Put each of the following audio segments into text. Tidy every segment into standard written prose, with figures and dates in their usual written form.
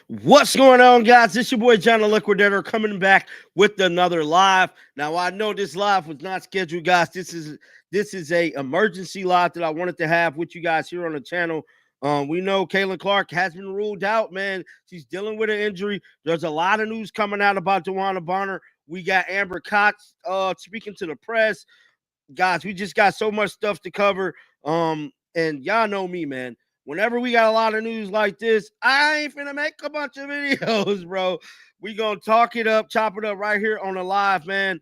What's going on, guys? This your boy John the Liquidator coming back with another live. Now I know this live was not scheduled, guys. This is a emergency live that I wanted to have with you guys here on the channel. We know Caitlin Clark has been ruled out, man. She's dealing with an injury. There's a lot of news coming out about DeWanna Bonner. We got Amber Cox speaking to the press. Guys, we just got so much stuff to cover. And y'all know me, man. Whenever we got a lot of news like this, I ain't finna make a bunch of videos, bro. We gonna talk it up, chop it up right here on the live, man.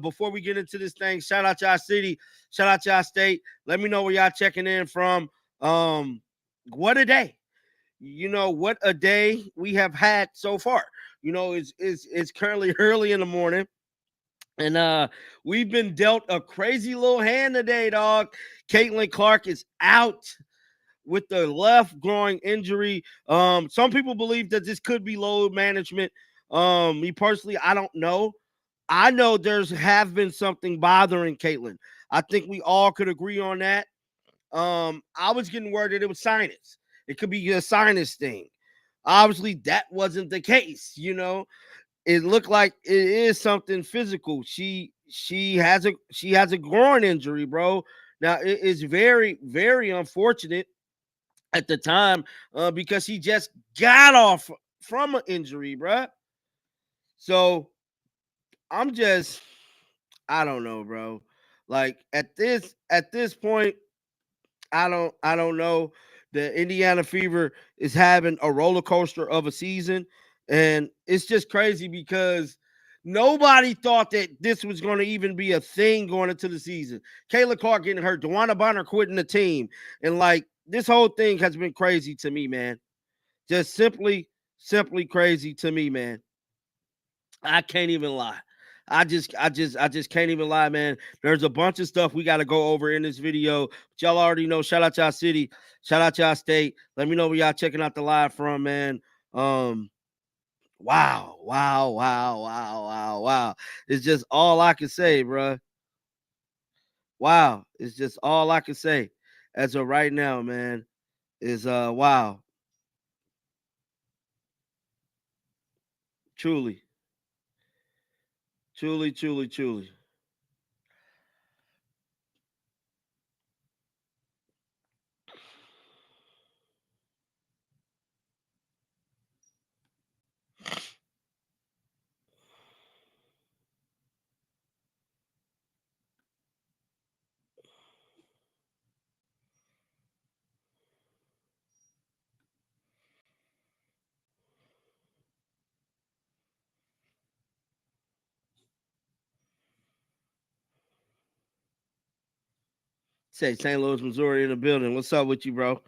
Before we get into this thing, shout out y'all city, shout out y'all state. Let me know where y'all checking in from. What a day. What a day we have had so far. It's currently early in the morning. And we've been dealt a crazy little hand today, dog. Caitlin Clark is out with the left groin injury. Some people believe that this could be load management. Me personally, I don't know. I know have been something bothering Caitlin. I think we all could agree on that. I was getting word that it was sinus. It could be a sinus thing. Obviously, that wasn't the case. It looked like it is something physical. She has a groin injury, bro. Now it is very, very unfortunate at the time because he just got off from an injury, bro. So I don't know, bro. Like at this point, I don't know. The Indiana Fever is having a roller coaster of a season, and it's just crazy because nobody thought that this was going to even be a thing going into the season. Kayla Clark getting hurt, DeWanna Bonner quitting the team, and like this whole thing has been crazy to me, man. Just simply crazy to me, man. I can't even lie. I just can't even lie, man. There's a bunch of stuff we got to go over in this video. But y'all already know. Shout out y'all city. Shout out y'all state. Let me know where y'all checking out the live from, man. Wow. It's just all I can say, bro. Wow. It's just all I can say as of right now, man. Is wow. Truly. Say St. Louis, Missouri in the building. What's up with you, bro?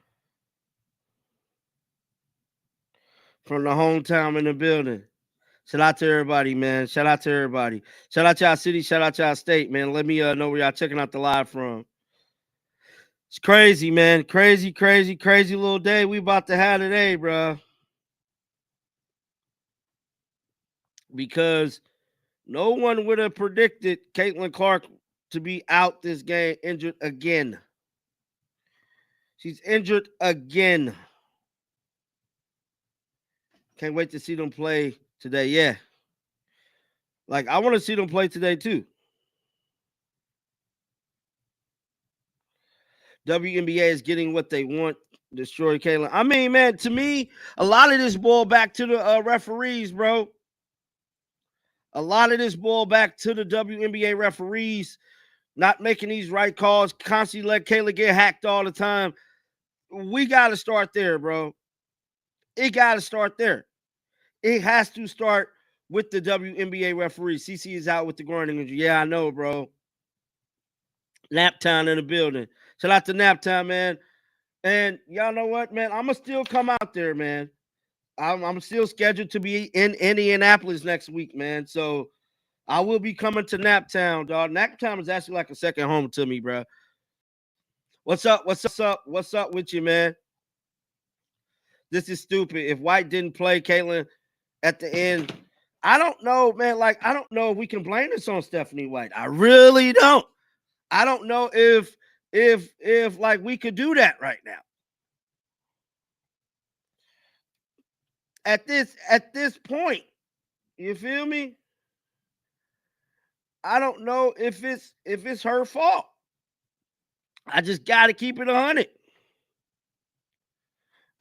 From the hometown in the building. Shout out to everybody, man. Shout out to everybody. Shout out to y'all city. Shout out to y'all state, man. Let me know where y'all checking out the live from. It's crazy, man. Crazy little day we about to have today, bro. Because no one would have predicted Caitlin Clark to be out this game, injured again. She's injured again. Can't wait to see them play today. Yeah. Like, I want to see them play today, too. WNBA is getting what they want. Destroy Caitlin. I mean, man, to me, a lot of this boiled back to the referees, bro. A lot of this boiled back to the WNBA referees not making these right calls, constantly let Kayla get hacked all the time. We got to start there, bro. It got to start there. It has to start with the WNBA referee. CC is out with the groin injury. Yeah, I know, bro. Naptown in the building. Shout out to Naptown, man. And y'all know what, man? I'm going to still come out there, man. I'm still scheduled to be in Indianapolis next week, man. So I will be coming to Naptown, dog. Naptown is actually like a second home to me, bro. What's up? What's up with you, man? This is stupid. If White didn't play Caitlin at the end, I don't know, man. Like, I don't know if we can blame this on Stephanie White. I really don't. I don't know if like we could do that right now. at this point. You feel me? I don't know if it's her fault. I just got to keep it 100.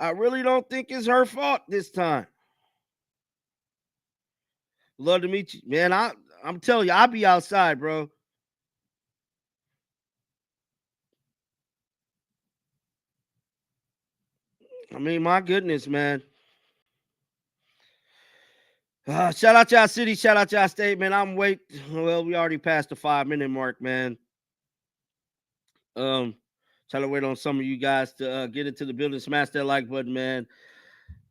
I really don't think it's her fault this time. Love to meet you, man. I'm telling you, I'll be outside, bro. I mean, my goodness, man. Shout out y'all city, shout out y'all state, man. Well, we already passed the 5-minute mark, man. Trying to wait on some of you guys to get into the building. Smash that like button, man.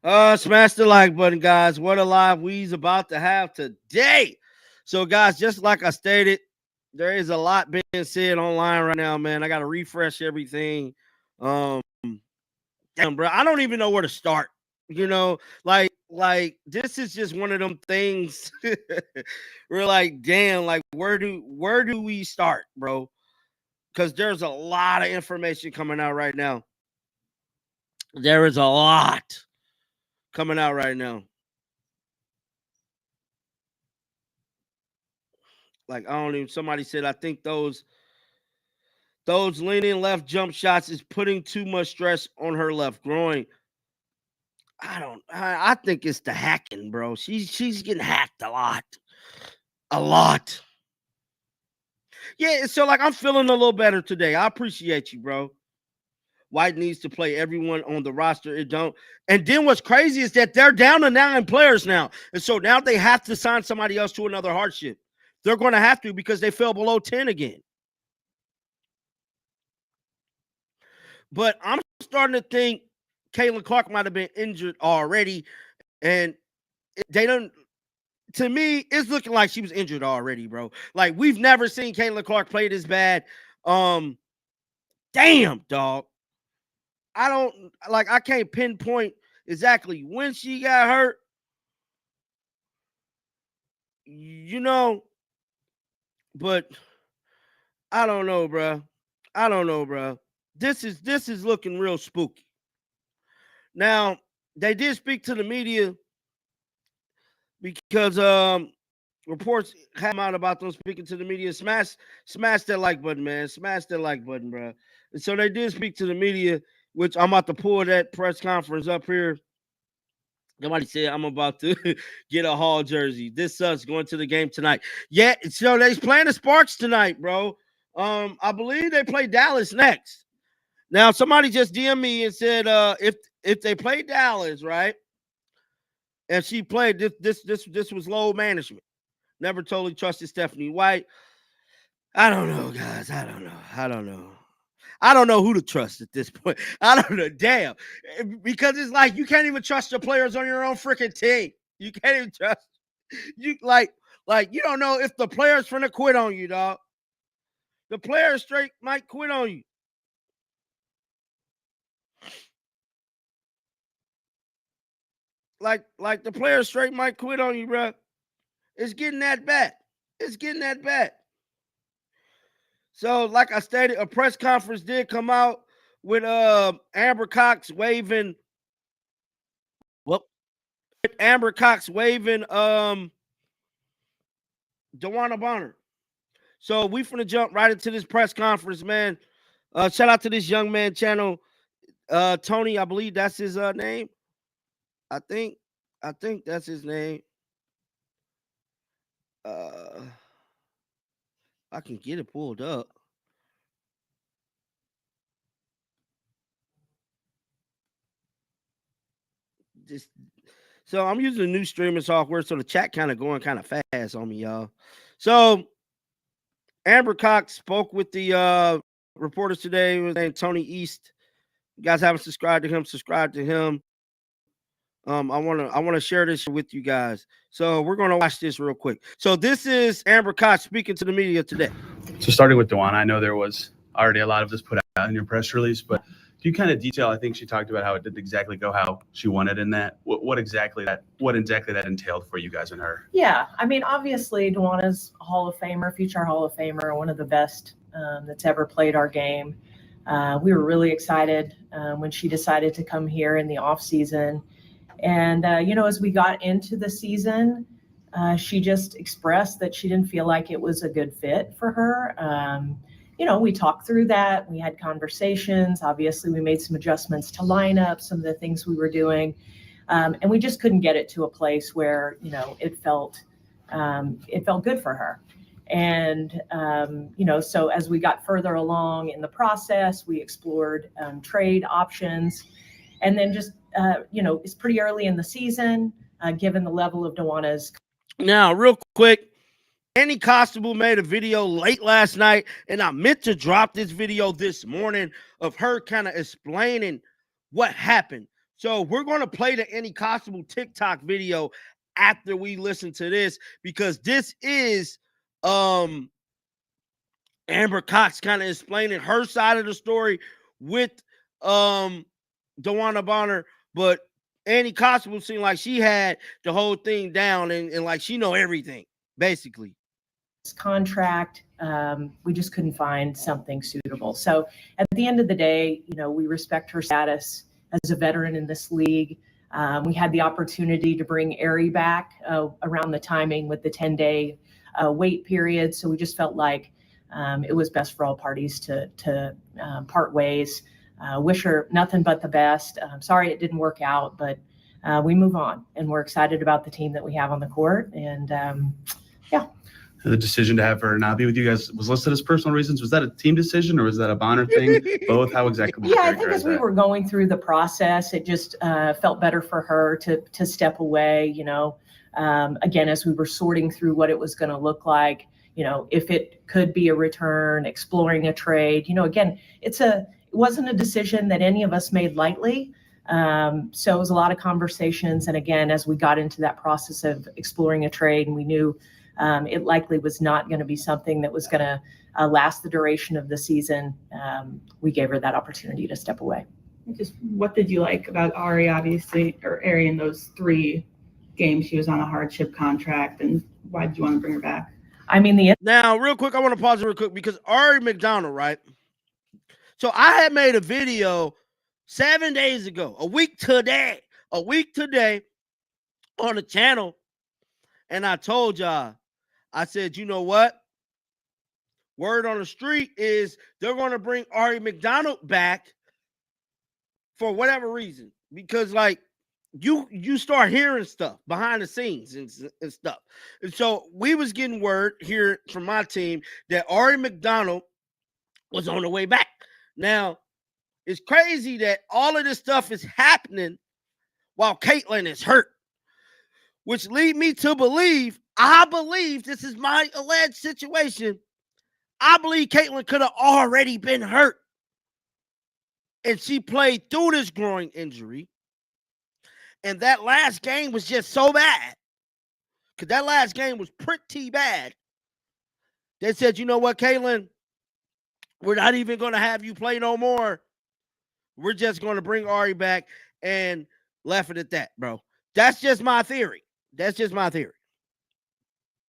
Smash the like button, guys. What a live we's about to have today. So, guys, just like I stated, there is a lot being said online right now, man. I got to refresh everything. Damn, bro, I don't even know where to start. You know, like this is just one of them things. We're like, damn, like where do we start, bro? Because there's a lot of information coming out right now. There is a lot coming out right now. Like, I don't even, somebody said, I think those leaning left jump shots is putting too much stress on her left groin. I think it's the hacking, bro. She's getting hacked a lot. A lot. Yeah, so like I'm feeling a little better today. I appreciate you, bro. White needs to play everyone on the roster. It don't. And then what's crazy is that they're down to 9 players now. And so now they have to sign somebody else to another hardship. They're going to have to because they fell below 10 again. But I'm starting to think Caitlin Clark might have been injured already. And they don't. To me, it's looking like she was injured already, bro. Like, we've never seen Caitlin Clark play this bad. Damn, dog. I can't pinpoint exactly when she got hurt. You know, but I don't know, bro. This is looking real spooky. Now, they did speak to the media because reports have come out about them speaking to the media. Smash that like button, man. Smash that like button, bro. And so they did speak to the media, which I'm about to pull that press conference up here. Somebody said I'm about to get a Hall jersey. This sucks going to the game tonight. Yeah, so they're playing the Sparks tonight, bro. I believe they play Dallas next. Now, somebody just DM'd me and said if they play Dallas, right? And she played this was low management. Never totally trusted Stephanie White. I don't know, guys. I don't know who to trust at this point. I don't know. Damn. Because it's like you can't even trust the players on your own freaking team. You can't even trust. You like you don't know if the players finna quit on you, dog. The players straight might quit on you. Like the players straight might quit on you, bro. It's getting that bad. So, like I stated, a press conference did come out with Amber Cox waving DeWanna Bonner. So we finna jump right into this press conference, man. Shout out to this young man channel. Tony, I believe that's his name. I think that's his name. I can get it pulled up. So I'm using a new streaming software, so the chat kind of going kind of fast on me, y'all. So Amber Cox spoke with the reporters today. His name Tony East. You guys haven't subscribed to him, subscribe to him. I want to share this with you guys. So we're going to watch this real quick. So this is Amber Cox speaking to the media today. So starting with DeWanna, I know there was already a lot of this put out in your press release, but do you kind of detail? I think she talked about how it didn't exactly go how she wanted in that. What exactly that entailed for you guys and her? Yeah, I mean, obviously DeWanna's a Hall of Famer, future Hall of Famer, one of the best that's ever played our game. We were really excited when she decided to come here in the off season. And, as we got into the season, she just expressed that she didn't feel like it was a good fit for her. We talked through that. We had conversations. Obviously, we made some adjustments to lineup, some of the things we were doing. And we just couldn't get it to a place where, it felt good for her. And, so as we got further along in the process, we explored trade options. And then just, it's pretty early in the season, given the level of DeWanna's. Now, real quick, Annie Constable made a video late last night, and I meant to drop this video this morning of her kind of explaining what happened. So we're going to play the Annie Constable TikTok video after we listen to this, because this is Amber Cox kind of explaining her side of the story with DeWanna Bonner, but Annie Constable seemed like she had the whole thing down and like she know everything, basically. Contract, we just couldn't find something suitable. So at the end of the day, we respect her status as a veteran in this league. We had the opportunity to bring Aari back around the timing with the 10-day wait period. So we just felt like it was best for all parties to part ways. Wish her nothing but the best. Sorry it didn't work out, but we move on, and we're excited about the team that we have on the court. And yeah. The decision to have her not be with you guys was listed as personal reasons. Was that a team decision or was that a Bonner thing? Both? How exactly? Yeah, I think as we were going through the process, it just felt better for her to step away. Again, as we were sorting through what it was going to look like, if it could be a return, exploring a trade. Again, it wasn't a decision that any of us made lightly. So it was a lot of conversations. And again, as we got into that process of exploring a trade, and we knew it likely was not going to be something that was going to last the duration of the season, we gave her that opportunity to step away. Just what did you like about Aari, obviously, or Aari in those 3 games she was on a hardship contract, and why did you want to bring her back? Now, real quick, I want to pause real quick because Aari McDonald, right? So I had made a video 7 days ago, a week today on the channel. And I told y'all, I said, you know what? Word on the street is they're going to bring Aari McDonald back for whatever reason. Because, like, you start hearing stuff behind the scenes and stuff. And so we was getting word here from my team that Aari McDonald was on the way back. Now, it's crazy that all of this stuff is happening while Caitlin is hurt, which lead me to believe, I believe this is my alleged situation. I believe Caitlin could have already been hurt. And she played through this groin injury. And that last game was just so bad. Because that last game was pretty bad. They said, you know what, Caitlin? We're not even going to have you play no more. We're just going to bring Aari back and left it at that, bro. That's just my theory. That's just my theory.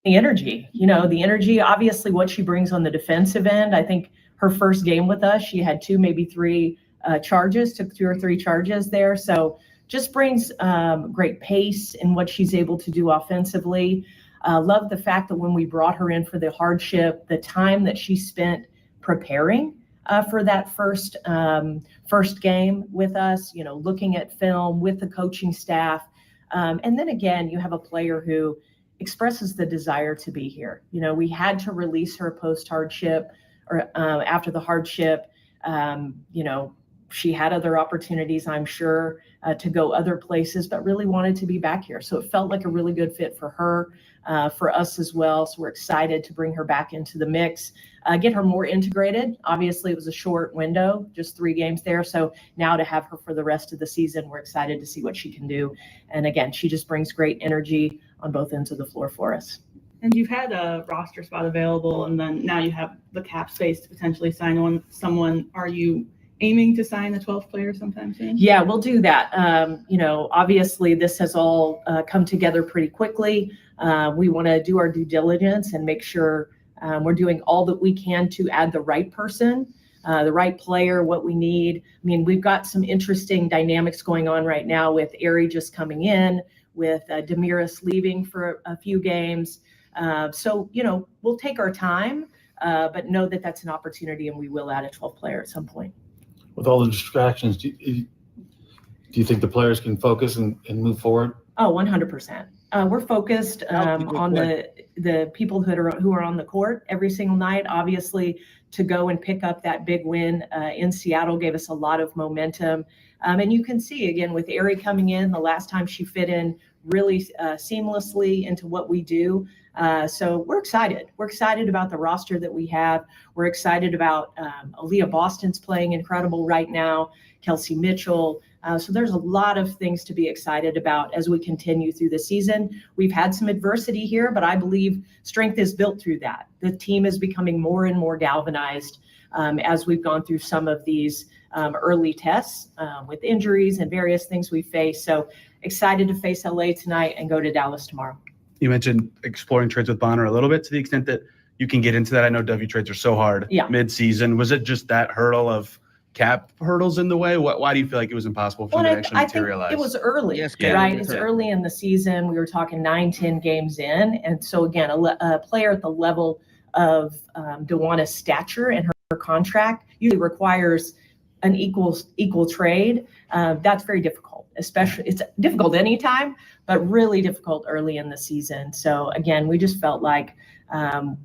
The energy, obviously what she brings on the defensive end. I think her first game with us, she had 2, maybe 3 charges, took 2 or 3 charges there. So just brings great pace in what she's able to do offensively. Love the fact that when we brought her in for the hardship, the time that she spent preparing for that first game with us, looking at film with the coaching staff. And then again, you have a player who expresses the desire to be here. We had to release her post hardship or after the hardship. She had other opportunities, I'm sure, to go other places, but really wanted to be back here. So it felt like a really good fit for her, for us as well. So we're excited to bring her back into the mix, get her more integrated. Obviously, it was a short window, just 3 games there. So now to have her for the rest of the season, we're excited to see what she can do. And again, she just brings great energy on both ends of the floor for us. And you've had a roster spot available, and then now you have the cap space to potentially sign someone. Are you aiming to sign a 12th player sometime soon? Yeah, we'll do that. Obviously this has all come together pretty quickly. We want to do our due diligence and make sure we're doing all that we can to add the right person the right player, what we need. I mean, we've got some interesting dynamics going on right now with Aari just coming in, with Damiris leaving for a few games. So, we'll take our time, but know that that's an opportunity, and we will add a 12th player at some point. With all the distractions, do you think the players can focus and move forward? Oh, 100%. We're focused on the people who are on the court every single night. Obviously, to go and pick up that big win in Seattle gave us a lot of momentum. And you can see, again, with Aari coming in, the last time she fit in really seamlessly into what we do. So we're excited. We're excited about the roster that we have. We're excited about Aaliyah Boston's playing incredible right now, Kelsey Mitchell. So there's a lot of things to be excited about as we continue through the season. We've had some adversity here, but I believe strength is built through that. The team is becoming more and more galvanized as we've gone through some of these early tests with injuries and various things we face. So excited to face LA tonight and go to Dallas tomorrow. You mentioned exploring trades with Bonner a little bit, to the extent that you can get into that. I know W trades are so hard mid-season. Was it just that hurdle of cap hurdles in the way? Why do you feel like it was impossible for them to actually materialize? Think it was early, Yes, right? It's early in the season. We were talking 9-10 games in. And so, again, a player at the level of DeWanna's stature and her contract usually requires an equal trade. That's very difficult, especially it's difficult anytime, but really difficult early in the season. So, again, we just felt like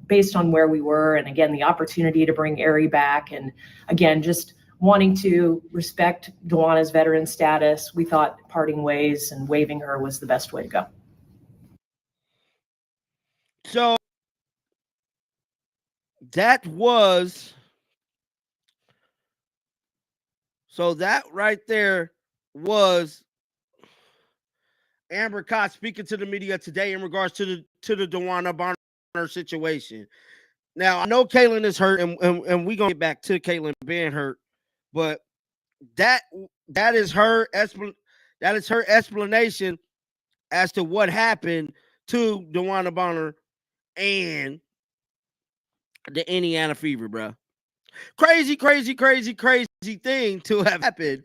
based on where we were and, again, the opportunity to bring Aari back and, again, just wanting to respect DeWanna's veteran status, we thought parting ways and waiving her was the best way to go. So that right there was Amber Cox speaking to the media today in regards to the DeWanna Bonner situation. Now, I know Caitlin is hurt, and we're going to get back to Caitlin being hurt, but that is her explanation as to what happened to DeWanna Bonner and the Indiana Fever, bro. Crazy thing to have happened,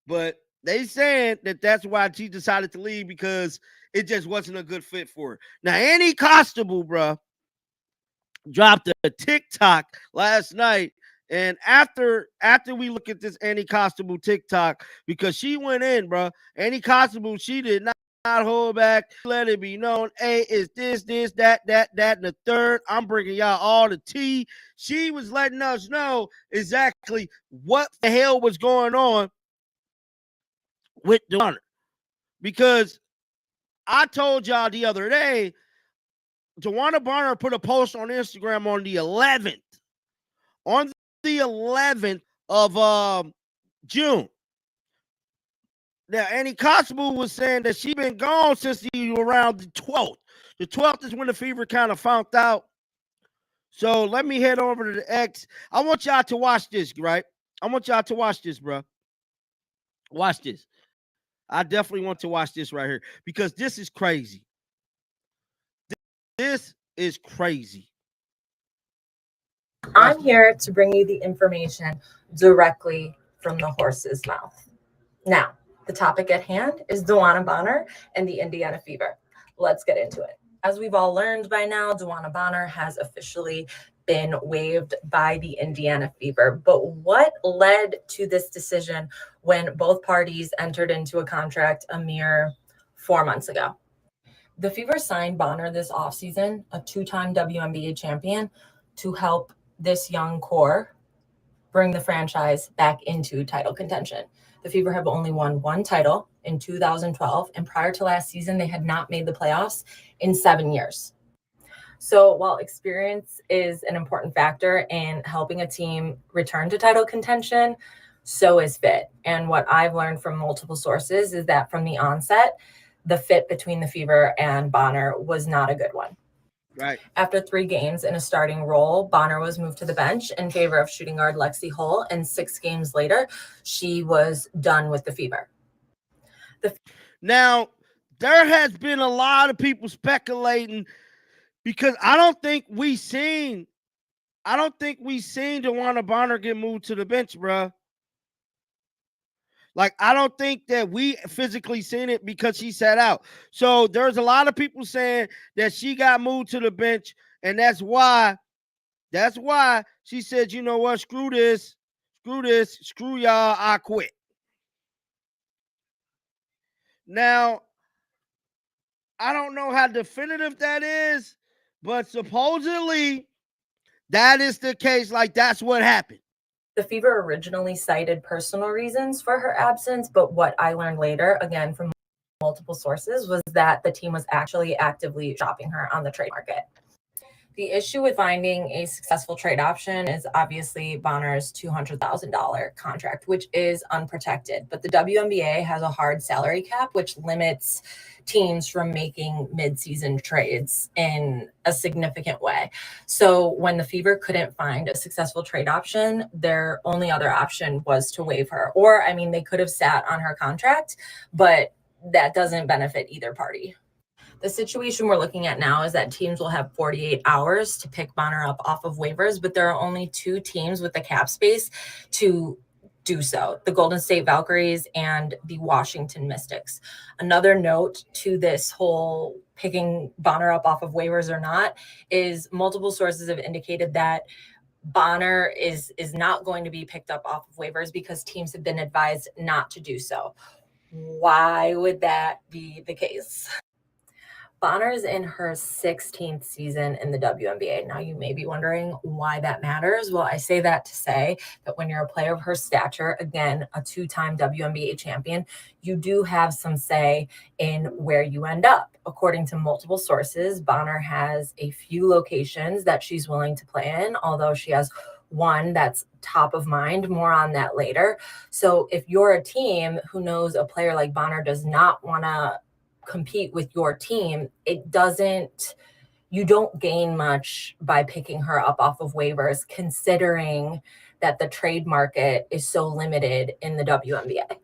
but they saying that that's why she decided to leave, because it just wasn't a good fit for her. Now, Annie Costabile, bro, dropped a TikTok last night, and after we look at this Annie Costabile TikTok, because she went in, bro, Annie Costabile, she did not hold back, let it be known, hey, it's this, that, and the third. I'm bringing y'all all the tea. She was letting us know exactly what the hell was going on with DeWanna, because I told y'all the other day, DeWanna Bonner put a post on Instagram on the 11th. On the 11th of June. Now, Annie Costabile was saying that she'd been gone since around the 12th. The 12th is when the Fever kind of found out. So let me head over to the X. I want y'all to watch this, right? I want y'all to watch this, bro. Watch this. I definitely want to watch this right here, because this is crazy. This is crazy. I'm here to bring you the information directly from the horse's mouth. Now, the topic at hand is DeWanna Bonner and the Indiana Fever. Let's get into it. As we've all learned by now, DeWanna Bonner has officially been waived by the Indiana Fever. But what led to this decision when both parties entered into a contract a mere 4 months ago? The Fever signed Bonner this offseason, a two-time WNBA champion, to help this young core bring the franchise back into title contention. The Fever have only won one title in 2012, and prior to last season, they had not made the playoffs in 7 years. So while experience is an important factor in helping a team return to title contention, so is fit. And what I've learned from multiple sources is that from the onset, the fit between the Fever and Bonner was not a good one. Right. After 3 games in a starting role, Bonner was moved to the bench in favor of shooting guard Lexi Hull, and 6 games later, she was done with the Fever. Now, there has been a lot of people speculating, because I don't think we seen I don't think we seen DeWanna Bonner get moved to the bench, bruh. Like, I don't think that we physically seen it because she sat out. So there's a lot of people saying that she got moved to the bench, and that's why she said, you know what, screw this, screw y'all, I quit. Now, I don't know how definitive that is, but supposedly that is the case. Like, that's what happened. The Fever originally cited personal reasons for her absence, but what I learned later, again from multiple sources, was that the team was actually actively shopping her on the trade market. The issue with finding a successful trade option is obviously Bonner's $200,000 contract, which is unprotected. But the WNBA has a hard salary cap, which limits teams from making mid-season trades in a significant way. So when the Fever couldn't find a successful trade option, their only other option was to waive her. Or, I mean, they could have sat on her contract, but that doesn't benefit either party. The situation we're looking at now is that teams will have 48 hours to pick Bonner up off of waivers, but there are only 2 teams with the cap space to do so: the Golden State Valkyries and the Washington Mystics. Another note to this whole picking Bonner up off of waivers or not is multiple sources have indicated that Bonner is not going to be picked up off of waivers because teams have been advised not to do so. Why would that be the case? Bonner is in her 16th season in the WNBA. Now, you may be wondering why that matters. Well, I say that to say that when you're a player of her stature, again, a 2-time WNBA champion, you do have some say in where you end up. According to multiple sources, Bonner has a few locations that she's willing to play in, although she has one that's top of mind. More on that later. So if you're a team who knows a player like Bonner does not want to compete with your team, you don't gain much by picking her up off of waivers, considering that the trade market is so limited in the WNBA.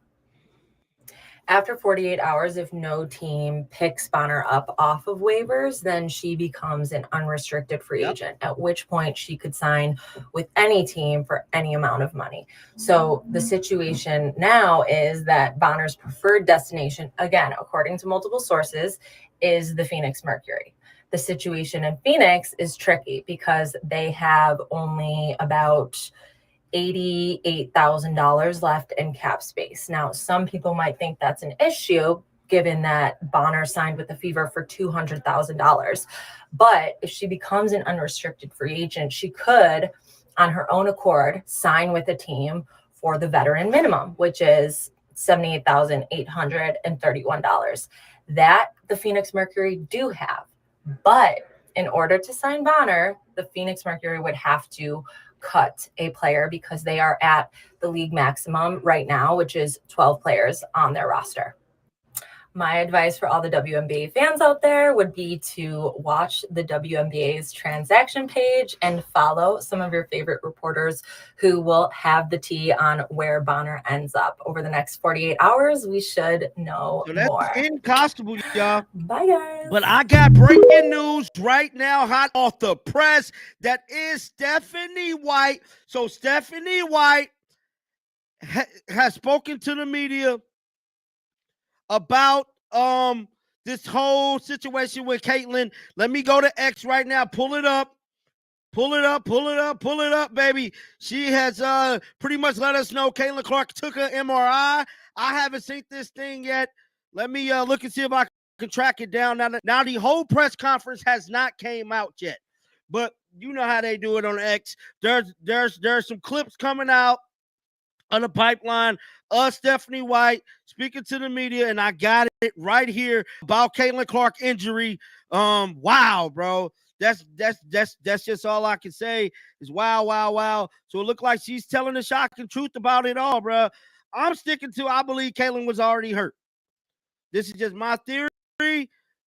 After 48 hours, if no team picks Bonner up off of waivers, then she becomes an unrestricted free agent, at which point she could sign with any team for any amount of money. So the situation now is that Bonner's preferred destination, again, according to multiple sources, is the Phoenix Mercury. The situation in Phoenix is tricky because they have only about $88,000 left in cap space. Now, some people might think that's an issue given that Bonner signed with the Fever for $200,000. But if she becomes an unrestricted free agent, she could, on her own accord, sign with a team for the veteran minimum, which is $78,831. That the Phoenix Mercury do have. But in order to sign Bonner, the Phoenix Mercury would have to cut a player because they are at the league maximum right now, which is 12 players on their roster. My advice for all the WNBA fans out there would be to watch the WNBA's transaction page and follow some of your favorite reporters who will have the tea on where Bonner ends up. Over the next 48 hours, we should know more. Impossible, y'all. Bye, guys. But I got breaking news right now, hot off the press. That is Stephanie White. So Stephanie White has spoken to the media about this whole situation with Caitlin. Let me go to X right now. Pull it up, baby. She has pretty much let us know Caitlin Clark took an MRI. I haven't seen this thing yet. Let me look and see if I can track it down. Now the whole press conference has not came out yet, but you know how they do it on X. There's some clips coming out on the pipeline. Stephanie White speaking to the media, and I got it right here about Caitlin Clark injury. Wow, bro. That's just all I can say is wow. So it looked like she's telling the shocking truth about it all, bro. I'm sticking to I believe Caitlin was already hurt. This is just my theory.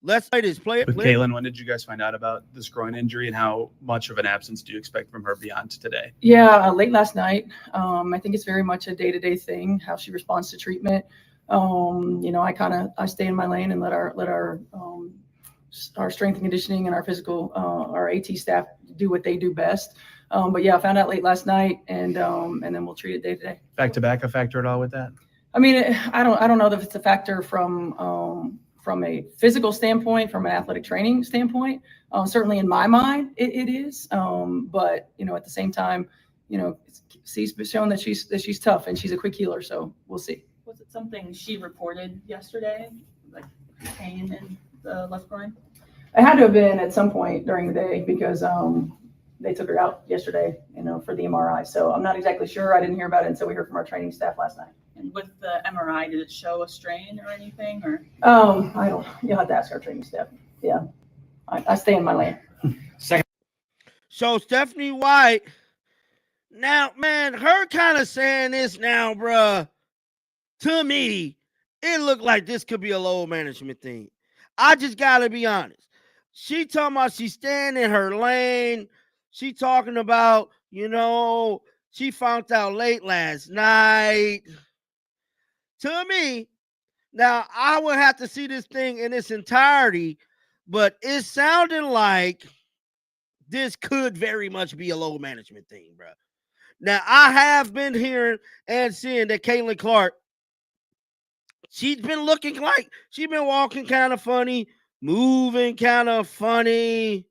Let's play this. Play it. With Caitlin, when did you guys find out about this groin injury, and how much of an absence do you expect from her beyond today? Yeah, late last night. I think it's very much a day-to-day thing, how she responds to treatment. I stay in my lane and let our strength and conditioning and our physical, our AT staff do what they do best. But yeah, I found out late last night, and then we'll treat it day to day. Back to back a factor at all with that? I mean, I don't know if it's a factor from a physical standpoint, from an athletic training standpoint. Certainly in my mind, it is. But at the same time, she's shown that she's tough and she's a quick healer. So we'll see. Was it something she reported yesterday, like pain in the left groin? It had to have been at some point during the day because they took her out yesterday, for the MRI. So I'm not exactly sure. I didn't hear about it until we heard from our training staff last night. And with the MRI, did it show a strain or anything? Or I don't. You'll have to ask our training staff. Yeah, I stay in my lane. So Stephanie White, now, man, her kind of saying this now, bruh, to me, it looked like this could be a load management thing. I just got to be honest. She talking about she's staying in her lane. She talking about, she found out late last night. To me, now I would have to see this thing in its entirety, but it sounded like this could very much be a load management thing, bro. Now, I have been hearing and seeing that Caitlin Clark, she's been looking like she's been walking kind of funny, moving kind of funny,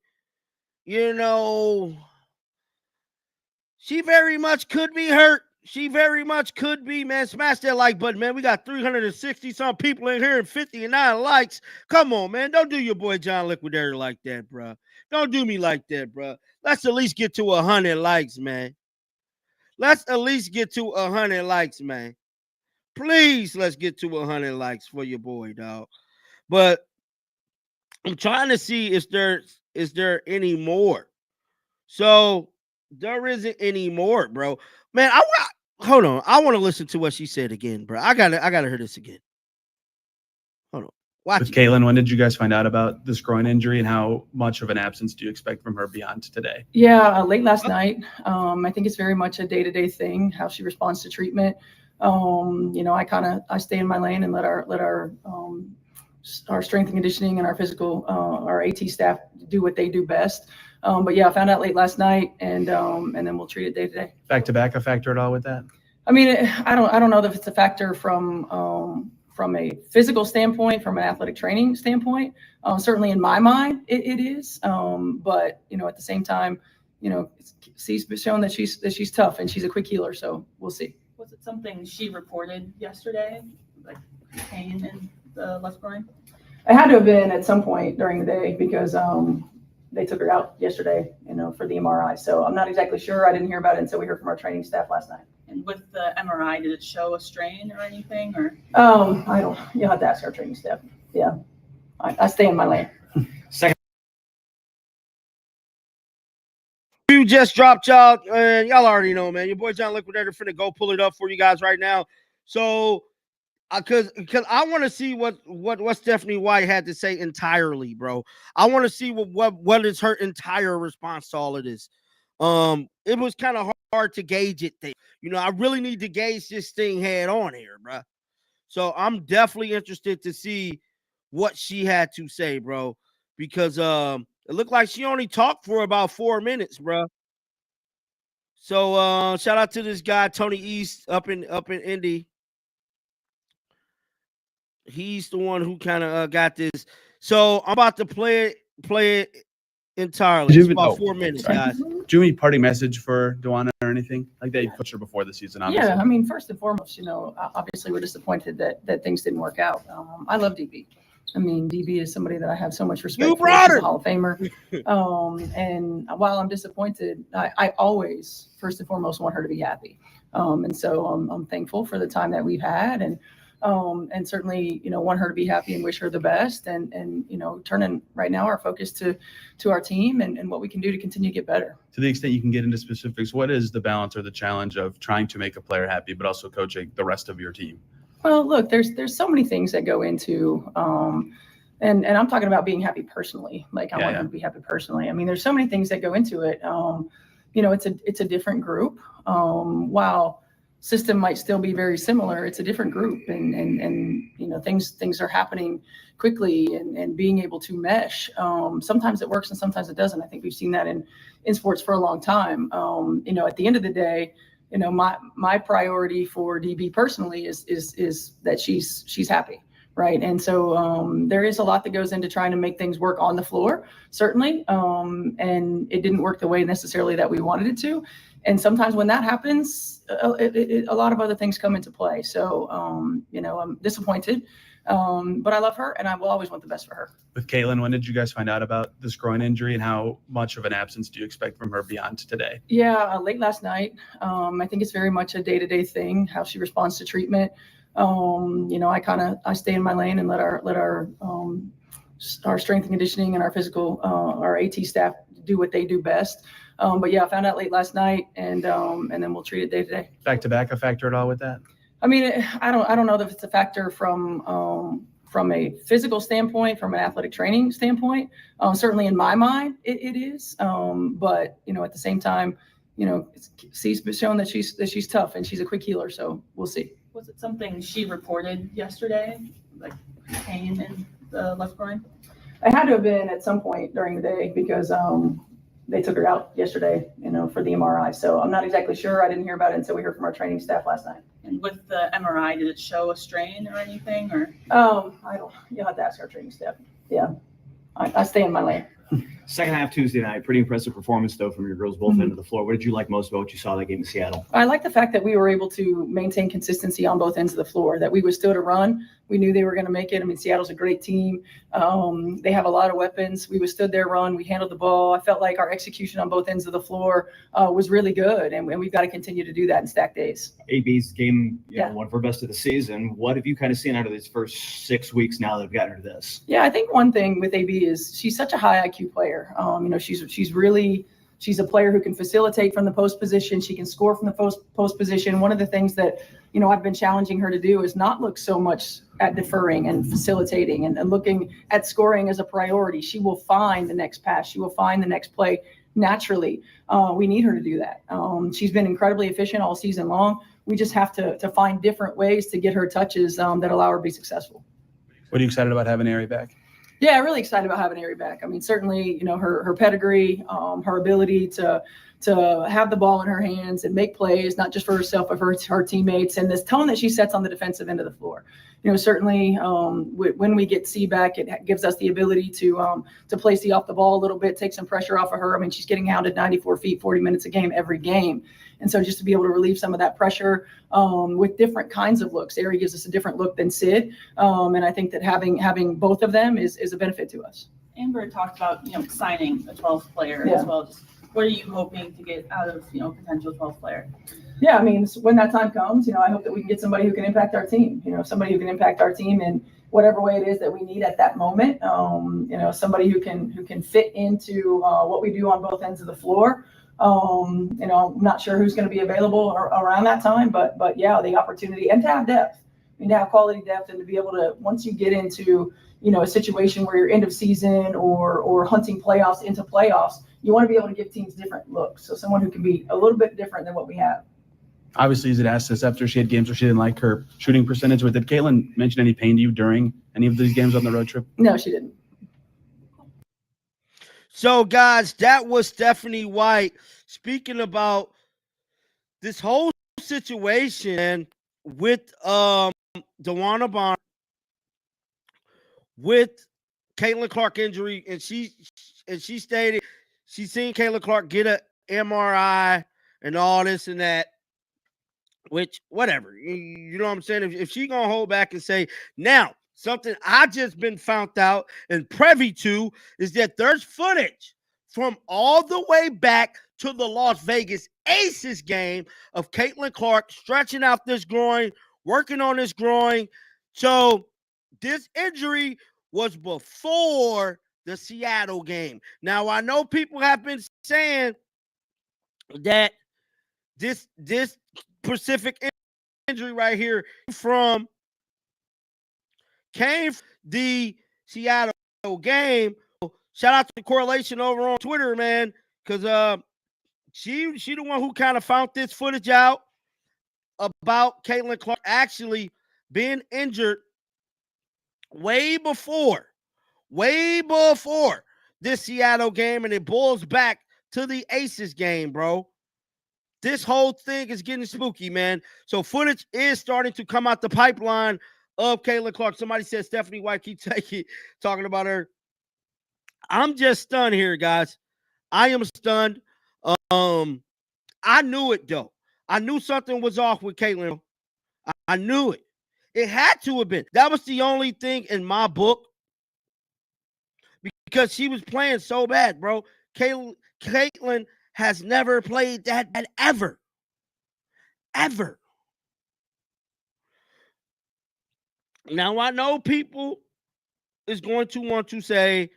She very much could be hurt. She very much could be, man. Smash that like button, man. We got 360-some people in here and 59 likes. Come on, man. Don't do your boy John Liquidator like that, bro. Don't do me like that, bro. Let's at least get to 100 likes, man. Let's at least get to 100 likes, man. Please, let's get to 100 likes for your boy, dog. But I'm trying to see is there any more. So there isn't any more, bro. Man, hold on. I want to listen to what she said again, bro. I gotta hear this again. Hold on. Watch With it. Caitlin, when did you guys find out about this groin injury, and how much of an absence do you expect from her beyond today? Yeah, late last night. I think it's very much a day-to-day thing, how she responds to treatment. I stay in my lane and let our strength and conditioning and our physical, our AT staff do what they do best. But yeah, I found out late last night, and then we'll treat it day to day. Back to back a factor at all with that? I mean, I don't know if it's a factor from a physical standpoint, from an athletic training standpoint. Certainly in my mind, it is. But at the same time, she's shown that she's tough and she's a quick healer. So we'll see. Was it something she reported yesterday, like pain in the left groin? It had to have been at some point during the day because they took her out yesterday, for the MRI. So I'm not exactly sure. I didn't hear about it until we heard from our training staff last night. And with the MRI, did it show a strain or anything? Or I don't. You'll have to ask our training staff. Yeah, I stay in my lane. You just dropped, y'all, and y'all already know, man. Your boy John Liquidator finna go pull it up for you guys right now. So, because I want to see what Stephanie White had to say entirely, bro. I want to see what is her entire response to all of this. It was kind of hard to gauge it there. I really need to gauge this thing head on here, bro. So I'm definitely interested to see what she had to say, bro, because it looked like she only talked for about 4 minutes, bro. So shout out to this guy Tony East up in Indy. He's the one who kind of got this. So I'm about to play it entirely. It's about 4 minutes, guys. Do you have any parting message for Duana or anything like that? You coached her before the season, obviously. Yeah, I mean, first and foremost, obviously we're disappointed that things didn't work out. I love DB. I mean, DB is somebody that I have so much respect for. She's a Hall of Famer. And while I'm disappointed, I always, first and foremost, want her to be happy. And so I'm thankful for the time that we've had, and certainly, want her to be happy and wish her the best, and turning right now our focus to our team and what we can do to continue to get better. To the extent you can get into specifics, what is the balance or the challenge of trying to make a player happy, but also coaching the rest of your team? Well, look, there's so many things that go into, and I'm talking about being happy personally. Like I want her to be happy personally. I mean, there's so many things that go into it. It's a different group. While system might still be very similar. It's a different group, and things are happening quickly, and being able to mesh. Sometimes it works and sometimes it doesn't. I think we've seen that in sports for a long time. At the end of the day, my priority for DB personally is that she's happy. Right. And so there is a lot that goes into trying to make things work on the floor, certainly. And it didn't work the way necessarily that we wanted it to. And sometimes when that happens, a lot of other things come into play. So, I'm disappointed, but I love her and I will always want the best for her. With Caitlin, when did you guys find out about this groin injury, and how much of an absence do you expect from her beyond today? Yeah, late last night. I think it's very much a day-to-day thing, how she responds to treatment. I stay in my lane and let our strength and conditioning and our physical, our AT staff do what they do best. But yeah, I found out late last night, and then we'll treat it day to day. Back to back, a factor at all with that? I mean, I don't know if it's a factor from a physical standpoint, from an athletic training standpoint. Certainly in my mind, it is. But at the same time, C's shown that she's tough and she's a quick healer. So we'll see. Was it something she reported yesterday, like pain in the left groin? I had to have been at some point during the day because they took her out yesterday, for the MRI. So I'm not exactly sure. I didn't hear about it until we heard from our training staff last night. And with the MRI, did it show a strain or anything? Or I don't. You'll have to ask our training staff. Yeah, I stay in my lane. Second half Tuesday night, pretty impressive performance though from your girls both ends of the floor. What did you like most about what you saw that game in Seattle? I like the fact that we were able to maintain consistency on both ends of the floor, that we withstood a run. We knew they were going to make it. I mean, Seattle's a great team. They have a lot of weapons. We withstood their run. We handled the ball. I felt like our execution on both ends of the floor was really good, and we've got to continue to do that in stacked days. AB's game, one of her best of the season. What have you kind of seen out of these first 6 weeks now that have gotten her to this? Yeah, I think one thing with AB is she's such a high IQ player. She's a player who can facilitate from the post position. She can score from the post position. One of the things that, I've been challenging her to do is not look so much at deferring and facilitating and looking at scoring as a priority. She will find the next pass. She will find the next play naturally. We need her to do that. She's been incredibly efficient all season long. We just have to find different ways to get her touches that allow her to be successful. What are you excited about having Aari back? Yeah, really excited about having Aari back. I mean, certainly, her pedigree, her ability to have the ball in her hands and make plays, not just for herself, but for her teammates, and this tone that she sets on the defensive end of the floor. Certainly when we get C back, it gives us the ability to play C off the ball a little bit, take some pressure off of her. I mean, she's getting hounded 94 feet, 40 minutes a game, every game. And so just to be able to relieve some of that pressure with different kinds of looks. Aari gives us a different look than Sid. And I think that having both of them is a benefit to us. Amber talked about, signing a 12th player as well. Just what are you hoping to get out of, potential 12th player? Yeah, I mean, when that time comes, I hope that we can get somebody who can impact our team, somebody who can impact our teim in whatever way it is that we need at that moment. Somebody who can fit into what we do on both ends of the floor. I'm not sure who's going to be available around that time, but yeah, the opportunity and to have depth, to have quality depth, and to be able to, once you get into, a situation where you're end of season or hunting playoffs into playoffs, you want to be able to give teams different looks. So someone who can be a little bit different than what we have. Obviously, Zid asked this after she had games where she didn't like her shooting percentage. Did Caitlin mention any pain to you during any of these games on the road trip? No, she didn't. So, guys, that was Stephanie White speaking about this whole situation with DeWanna Bonner, with Caitlin Clark injury, and she stated she's seen Caitlin Clark get a MRI and all this and that. Which, whatever, you know what I'm saying? If she gonna hold back and say, now, something I just been found out and privy to is that there's footage from all the way back to the Las Vegas Aces game of Caitlin Clark stretching out this groin, working on this groin. So this injury was before the Seattle game. Now, I know people have been saying that this specific injury right here came from the Seattle game. Shout out to Correlation over on Twitter, man, because she the one who kind of found this footage out about Caitlin Clark actually being injured way before this Seattle game, and it boils back to the Aces game, bro. This whole thing is getting spooky, man. So footage is starting to come out the pipeline of Caitlin Clark. Somebody said Stephanie White, keep talking about her. I'm just stunned here, guys. I am stunned. I knew it, though. I knew something was off with Caitlin. I knew it. It had to have been. That was the only thing in my book because she was playing so bad, bro. Caitlin has never played that bad ever. Ever. Now, I know people is going to want to say,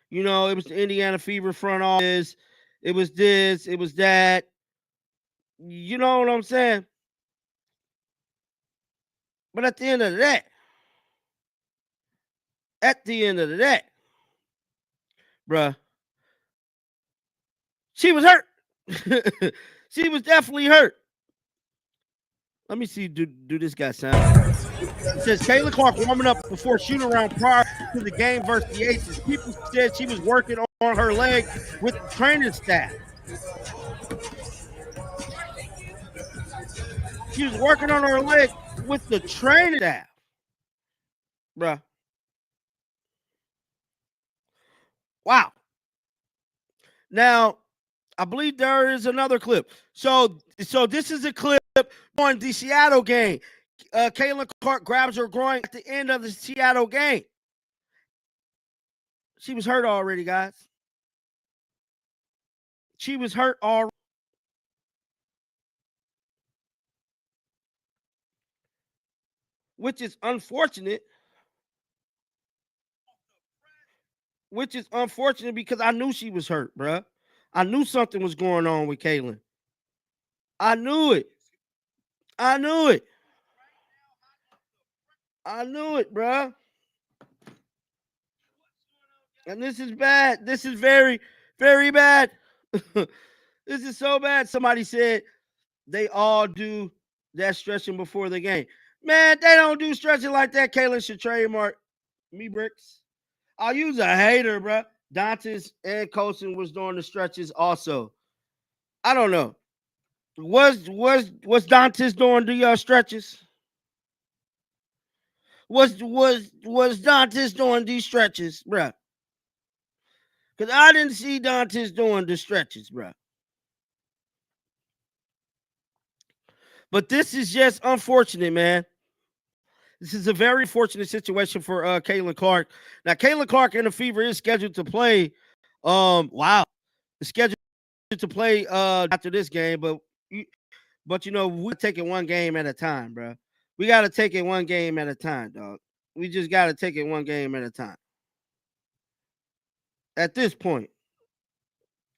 you know, it was the Indiana Fever front office. It was this. It was that. You know what I'm saying? But at the end of the day, bruh, she was hurt. She was definitely hurt. Let me see, do this guy sound? It says Caitlin Clark warming up before shooting around prior to the game versus the Aces. People said she was working on her leg with the training staff. She was working on her leg with the training staff. Bruh. Wow. Now, I believe there is another clip. So this is a clip on the Seattle game. Caitlin Clark grabs her groin at the end of the Seattle game. She was hurt already, guys. She was hurt already. Which is unfortunate. Because I knew she was hurt, bruh. I knew something was going on with Caitlin. I knew it, bruh. And this is bad. This is very, very bad. This is so bad. Somebody said they all do that stretching before the game. Man, they don't do stretching like that. Caitlin should trademark me bricks. I'll use a hater, bro. Dantes and Colson was doing the stretches also. I don't know. Was Dantes doing the stretches? Was Dantes doing these stretches, bro? Because I didn't see Dantes doing the stretches, bro. But this is just unfortunate, man. This is a very fortunate situation for Caitlin Clark. Now, Caitlin Clark and the Fever is scheduled to play. It's scheduled to play after this game, but you know, we're taking one game at a time, bro. We got to take it one game at a time, dog. We just got to take it one game at a time. At this point,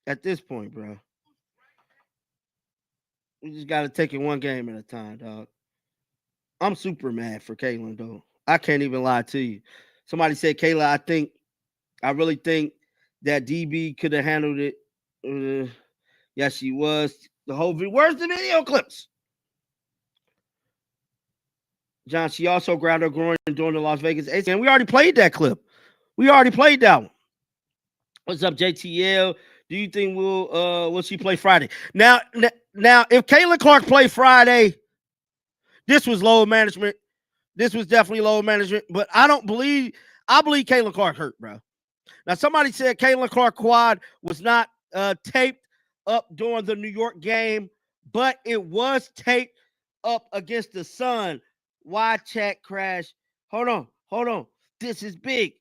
bro. We just got to take it one game at a time, dog. I'm super mad for Caitlin, though. I can't even lie to you. Somebody said, Kayla, I really think that DB could have handled it. Yes, she was. The whole video. Where's the video clips? John, she also grabbed her groin during the Las Vegas Aces. And we already played that clip. We already played that one. What's up, JTL? Do you think will she play Friday? Now, if Caitlin Clark played Friday, this was low management. This was definitely low management. But I believe Caitlin Clark hurt, bro. Now, somebody said Caitlin Clark quad was not taped up during the New York game, but it was taped up against the Sun. Why chat crash? Hold on. This is big.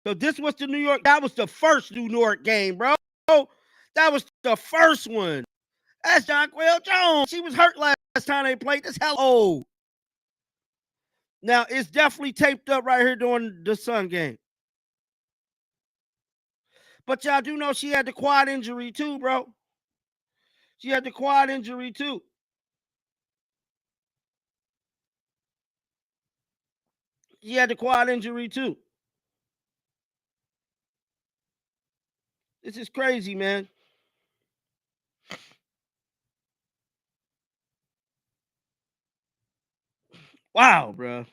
So this was the New York. That was the first New York game, bro. That was the first one. That's Jonquel Jones. She was hurt last time they played. This hell old. Now, it's definitely taped up right here during the Sun game. But y'all do know she had the quad injury too, bro. She had the quad injury too. This is crazy, man. Wow, bro.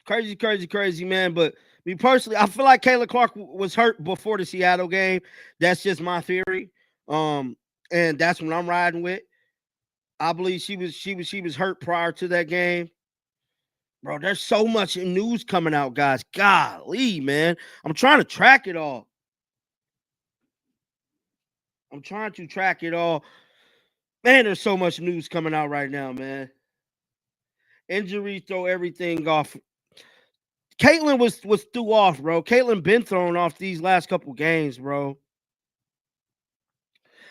Crazy, crazy, crazy, man. But me personally, I feel like Kayla Clark was hurt before the Seattle game. That's just my theory. And that's what I'm riding with. I believe she was hurt prior to that game. Bro, there's so much news coming out, guys. Golly, man. I'm trying to track it all. I'm trying to track it all. Man, there's so much news coming out right now, man. Injuries throw everything off. Caitlin was threw off, bro. Caitlin been thrown off these last couple games, bro.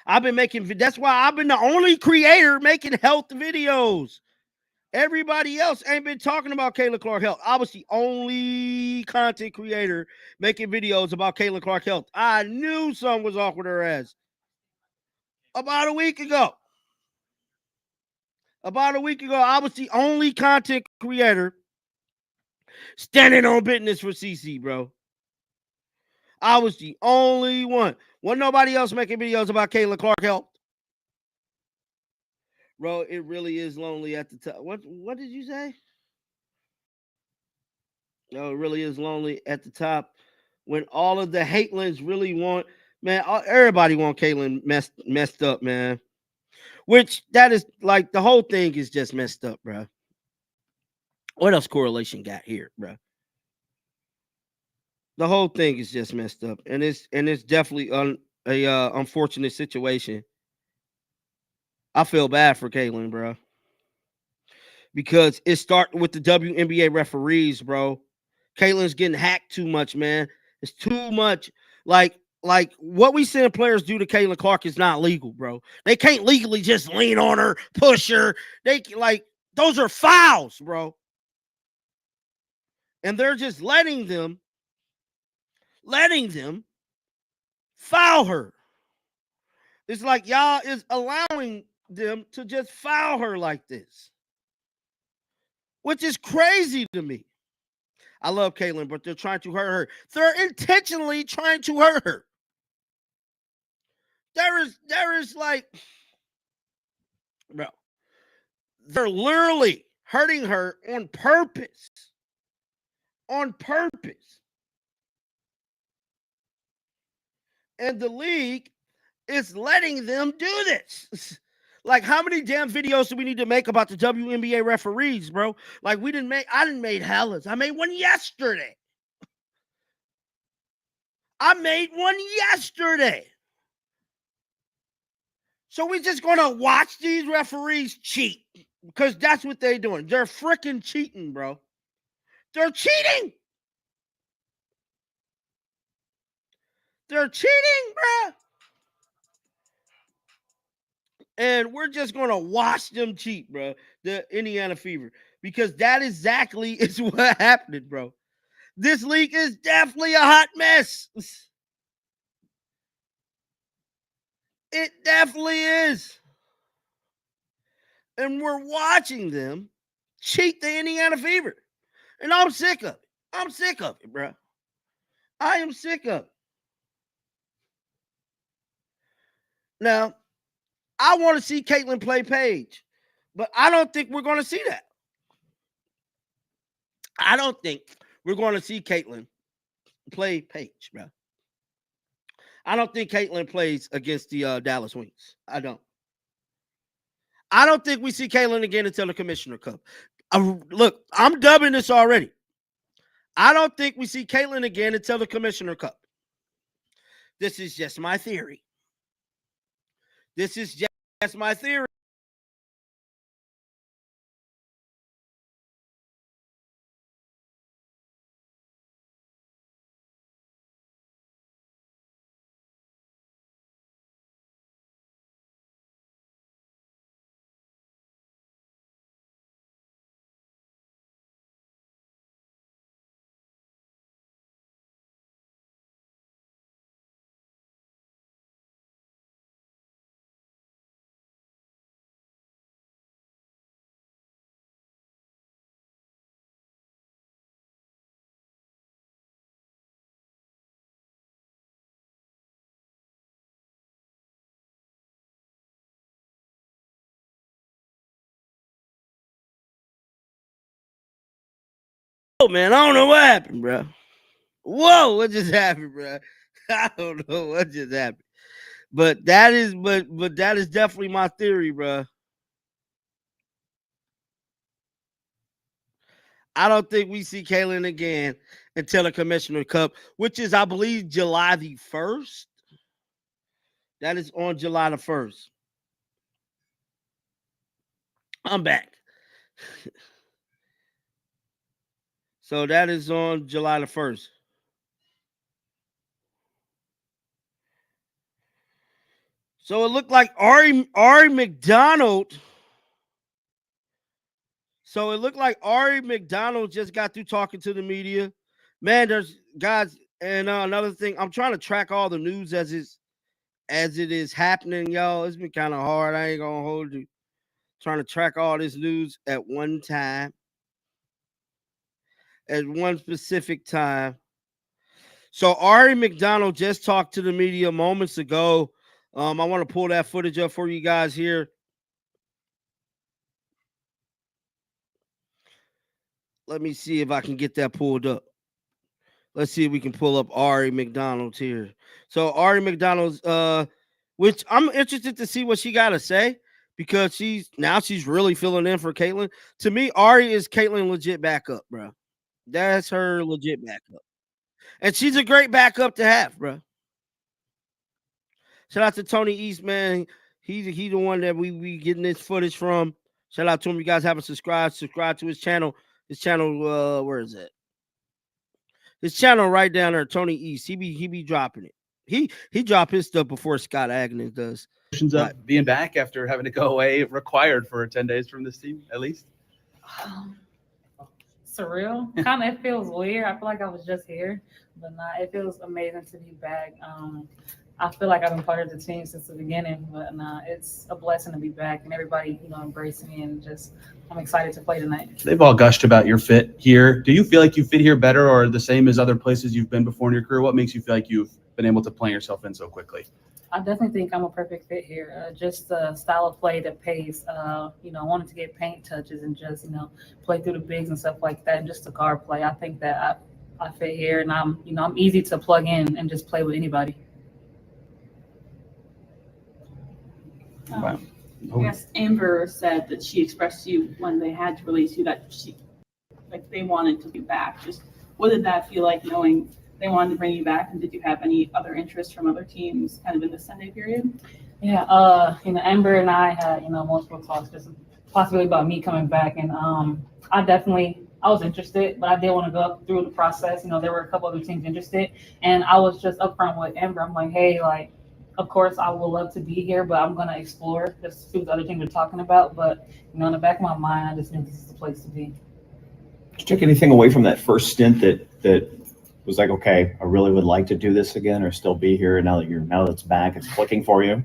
I've been making, that's why I've been the only creator making health videos. Everybody else ain't been talking about Kayla Clark health. I was the only content creator making videos about Kayla Clark health. I knew something was off with her ass. About a week ago, I was the only content creator standing on business for CC, bro. I was the only one. Wasn't nobody else making videos about Kayla Clark health. Bro, it really is lonely at the top. What did you say? No, it really is lonely at the top when all of the hatelins really want, man, everybody want Caitlyn messed up, man. Which that is like the whole thing is just messed up, bro. What else correlation got here, bro? The whole thing is just messed up, and it's definitely a unfortunate situation. I feel bad for Caitlyn, bro, because it started with the WNBA referees, bro. Caitlyn's getting hacked too much, man. It's too much. Like what we seeing players do to Kayla Clark is not legal, bro. They can't legally just lean on her, push her. They like those are fouls, bro. And they're just letting them foul her. It's like y'all is allowing them to just foul her like this, which is crazy to me. I love Caitlyn, but they're trying to hurt her. They're intentionally trying to hurt her. There is like, bro, they're literally hurting her on purpose. On purpose. And the league is letting them do this. Like, how many damn videos do we need to make about the WNBA referees, bro? Like, I didn't make hellas. I made one yesterday. So we're just gonna watch these referees cheat because that's what they're doing. They're freaking cheating, bro. They're cheating. They're cheating, bro. And we're just gonna watch them cheat, bro. The Indiana Fever, because that exactly is what happened, bro. This league is definitely a hot mess. It definitely is. And we're watching them cheat the Indiana Fever. And I'm sick of it. I'm sick of it, bro. I am sick of it. Now, I want to see Caitlyn play Paige, but I don't think we're going to see that. I don't think we're going to see Caitlyn play Paige, bro. I don't think Caitlyn plays against the Dallas Wings. I don't think we see Caitlyn again until the Commissioner Cup. Look, I'm dubbing this already. I don't think we see Caitlyn again until the Commissioner Cup. This is just my theory. This is just my theory. Whoa, man, I don't know what happened, bro. Whoa, what just happened, bro? I don't know what just happened. But that is definitely my theory, bro. I don't think we see Kaylin again until the Commissioner Cup, which is, I believe, July the 1st. That is on July the 1st. I'm back. So that is on July the 1st. So it looked like Aari McDonald. So it looked like Aari McDonald just got through talking to the media. Man, there's guys, and another thing, I'm trying to track all the news as it is happening, y'all. It's been kind of hard. I ain't gonna hold you. Trying to track all this news at one time, at one specific time. So Aari McDonald just talked to the media moments ago. I want to pull that footage up for you guys here. Let me see if I can get that pulled up. Let's see if we can pull up Aari McDonald here. So Aari McDonald's, which I'm interested to see what she got to say, because she's really filling in for Caitlin. To me, Aari is Caitlin legit backup, bro. That's her legit backup, and she's a great backup to have, bro. Shout out to Tony East, man. He the one that we getting this footage from. Shout out to him. You guys haven't subscribed to his channel. His channel, where is it? His channel right down there, Tony East. He be dropping it. He drop his stuff before Scott Agnes does. Of being back after having to go away, required for 10 days from this team, at least? Surreal. Kind of, it feels weird. I feel like I was just here, but nah, it feels amazing to be back. I feel like I've been part of the team since the beginning, but nah, it's a blessing to be back and everybody, embracing me, and just I'm excited to play tonight. They've all gushed about your fit here. Do you feel like you fit here better or the same as other places you've been before in your career? What makes you feel like you've been able to play yourself in so quickly? I definitely think I'm a perfect fit here. Just the style of play, the pace, wanting to get paint touches and just, play through the bigs and stuff like that, and just the guard play. I think that I fit here, and I'm easy to plug in and just play with anybody. Wow. Yes, Amber said that she expressed to you when they had to release you that they wanted to be back. Just what did that feel like, knowing they wanted to bring you back, and did you have any other interest from other teams kind of in the Sunday period? Yeah, Amber and I had, multiple talks just possibly about me coming back, and I was interested, but I did want to go up through the process. There were a couple other teams interested, and I was just upfront with Amber. I'm like, hey, of course, I would love to be here, but I'm going to explore, just see what the other teams are talking about. But, in the back of my mind, I just knew this is the place to be. Did you take anything away from that first stint that was like, okay, I really would like to do this again or still be here now that it's back, it's clicking for you?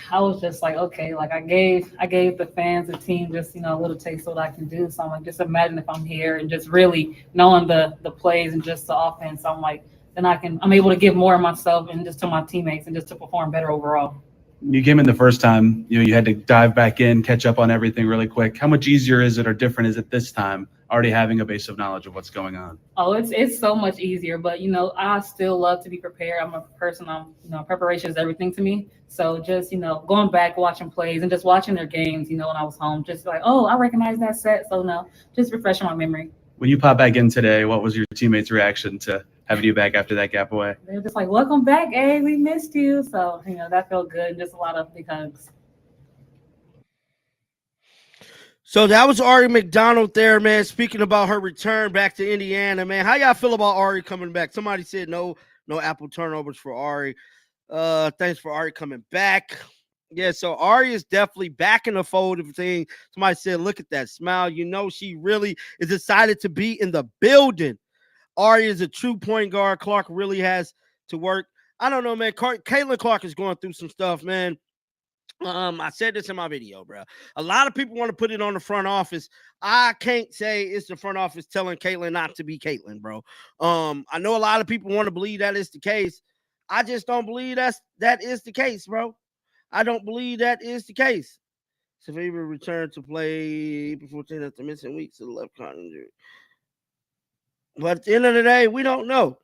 I was just like, okay, I gave the fans, the team, just, a little taste of what I can do. So I'm like, just imagine if I'm here and just really knowing the plays and just the offense. I'm like, then I'm able to give more of myself and just to my teammates and just to perform better overall. You came in the first time, you had to dive back in, catch up on everything really quick. How much easier is it or different is it this time, already having a base of knowledge of what's going on? Oh, it's so much easier, but I still love to be prepared. I'm a person, preparation is everything to me. So just, going back, watching plays and just watching their games, when I was home, just like, oh, I recognize that set. So no, just refreshing my memory. When you pop back in today, what was your teammates' reaction to having you back after that gap away? They were just like, welcome back, hey, we missed you. So, that felt good. Just a lot of big hugs. So that was Aari McDonald there, man. Speaking about her return back to Indiana, man. How y'all feel about Aari coming back? Somebody said no Apple turnovers for Aari. Thanks for Aari coming back. Yeah, so Aari is definitely back in the fold of things. Somebody said, look at that smile. She really is excited to be in the building. Aari is a true point guard. Clark really has to work. I don't know, man. Caitlin Clark is going through some stuff, man. I said this in my video, bro. A lot of people want to put it on the front office. I can't say it's the front office telling Caitlin not to be Caitlin, bro. I know a lot of people want to believe that is the case. I just don't believe that is the case, bro. I don't believe that is the case. Severe return to play before 10 after missing weeks of the left condyle injury. But at the end of the day, we don't know.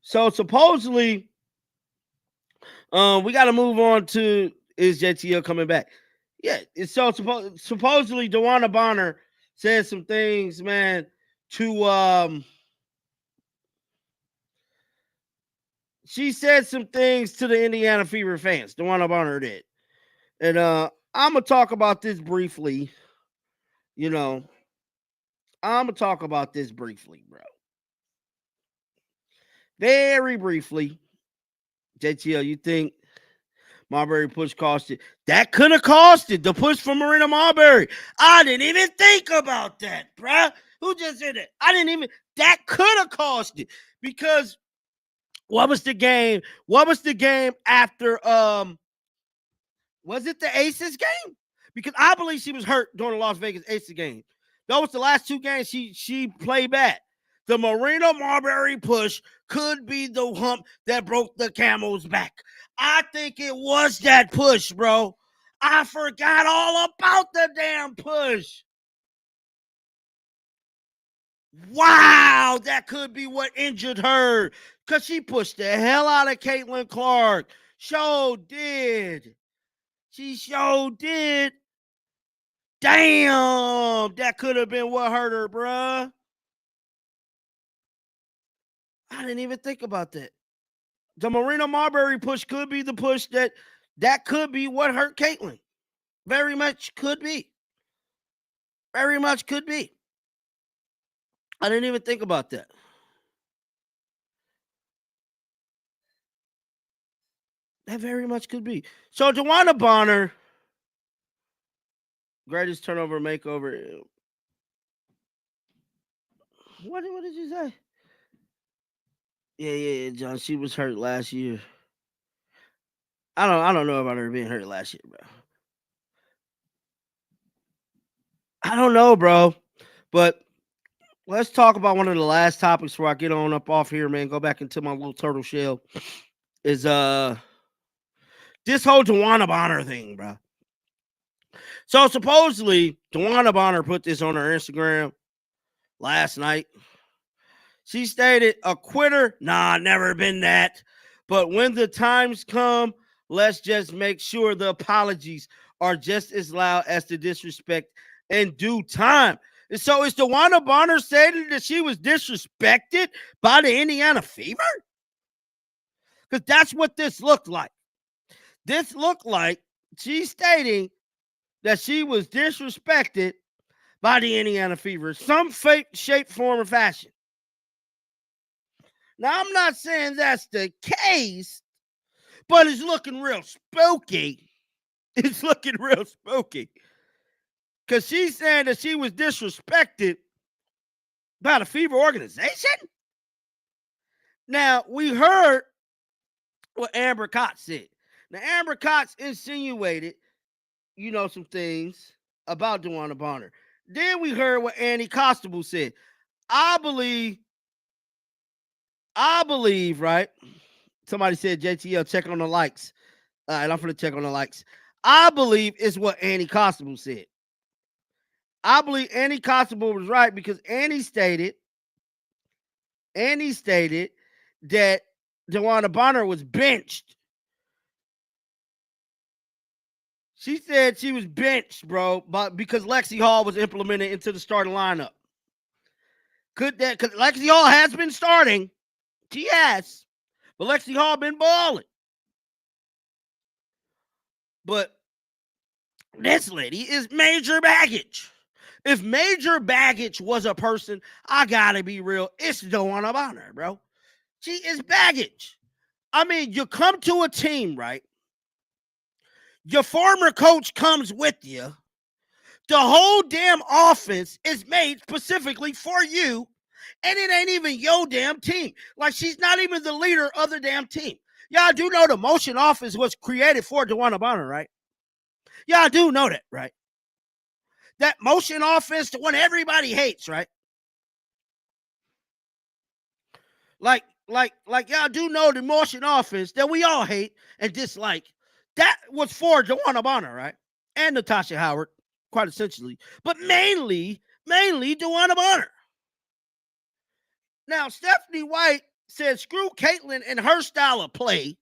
So supposedly, we got to move on to, is JTL coming back? Yeah. So supposedly, DeWanna Bonner said some things, man, to she said some things to the Indiana Fever fans. DeWanna Bonner did, and I'm gonna talk about this briefly. You know, I'm gonna talk about this briefly, bro. Very briefly. JTL, you think Marbury push cost it? That could have cost it. The push from Marina Marbury. I didn't even think about that, bruh. Who just said that? That could have cost it. Because what was the game? What was the game after, was it the Aces game? Because I believe she was hurt during the Las Vegas Aces game. That was the last two games she played bad. The Marina Marbury push could be the hump that broke the camel's back. I think it was that push, bro. I forgot all about the damn push. Wow, that could be what injured her. Because she pushed the hell out of Caitlin Clark. Sure did. She sure did. Damn, that could have been what hurt her, bruh. I didn't even think about that. The Marina Marbury push could be the push that could be what hurt Caitlin. Very much could be. Very much could be. I didn't even think about that. That very much could be. So DeWanna Bonner, greatest turnover makeover. What did you say? Yeah, John. She was hurt last year. I don't know about her being hurt last year, bro. I don't know, bro. But let's talk about one of the last topics before I get on up off here, man. Go back into my little turtle shell. Is this whole DeWanna Bonner thing, bro. So supposedly DeWanna Bonner put this on her Instagram last night. She stated, a quitter? Nah, never been that. But when the times come, let's just make sure the apologies are just as loud as the disrespect in due time. And so is DeWanna Bonner saying that she was disrespected by the Indiana Fever? Because that's what this looked like. This looked like she's stating that she was disrespected by the Indiana Fever, some shape, form, or fashion. Now, I'm not saying that's the case, but it's looking real spooky. It's looking real spooky. Because she's saying that she was disrespected by the Fever organization. Now, we heard what Amber Cox said. Now, Amber Cox insinuated, some things about DeWanna Bonner. Then we heard what Annie Constable said. I believe, right? Somebody said, JTL, check on the likes. All right, I'm going to check on the likes. I believe it's what Annie Constable said. I believe Annie Constable was right because Annie stated that DeWanna Bonner was benched. She said she was benched, bro, but because Lexi Hall was implemented into the starting lineup. Could that? Because Lexi Hall has been starting. She has. But Lexi Hall been balling. But this lady is major baggage. If major baggage was a person, I gotta be real, it's DeWanna Bonner, bro. She is baggage. I mean, you come to a team, right? Your former coach comes with you. The whole damn offense is made specifically for you, and it ain't even your damn team. Like, she's not even the leader of the damn team. Y'all do know the motion offense was created for DeWanna Bonner, right? Y'all do know that, right? That motion offense, the one everybody hates, right? Like y'all do know the motion offense that we all hate and dislike. That was for DeWanna Bonner, right? And Natasha Howard, quite essentially. But mainly DeWanna Bonner. Now, Stephanie White said, screw Caitlin and her style of play.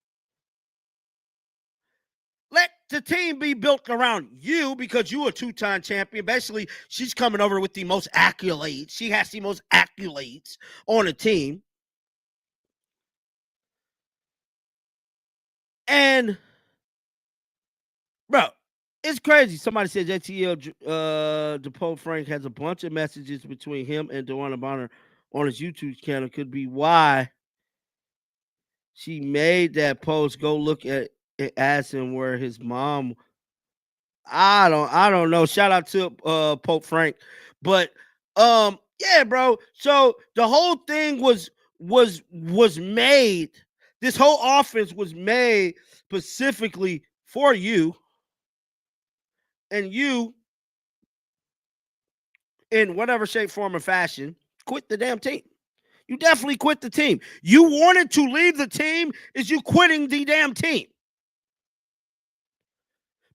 Let the team be built around you because you a two-time champion. Basically, she's coming over with the most accolades. She has the most accolades on the team. And, bro, it's crazy. Somebody said JTL DePaul Frank has a bunch of messages between him and DeWanna Bonner on his YouTube channel. Could be why she made that post. Go look at it, ask him where his mom. I don't know. Shout out to Pope Frank. But yeah, bro. So the whole thing was made. This whole offense was made specifically for you. And you, in whatever shape, form, or fashion, quit the damn team. You definitely quit the team. You wanted to leave the team, is you quitting the damn team.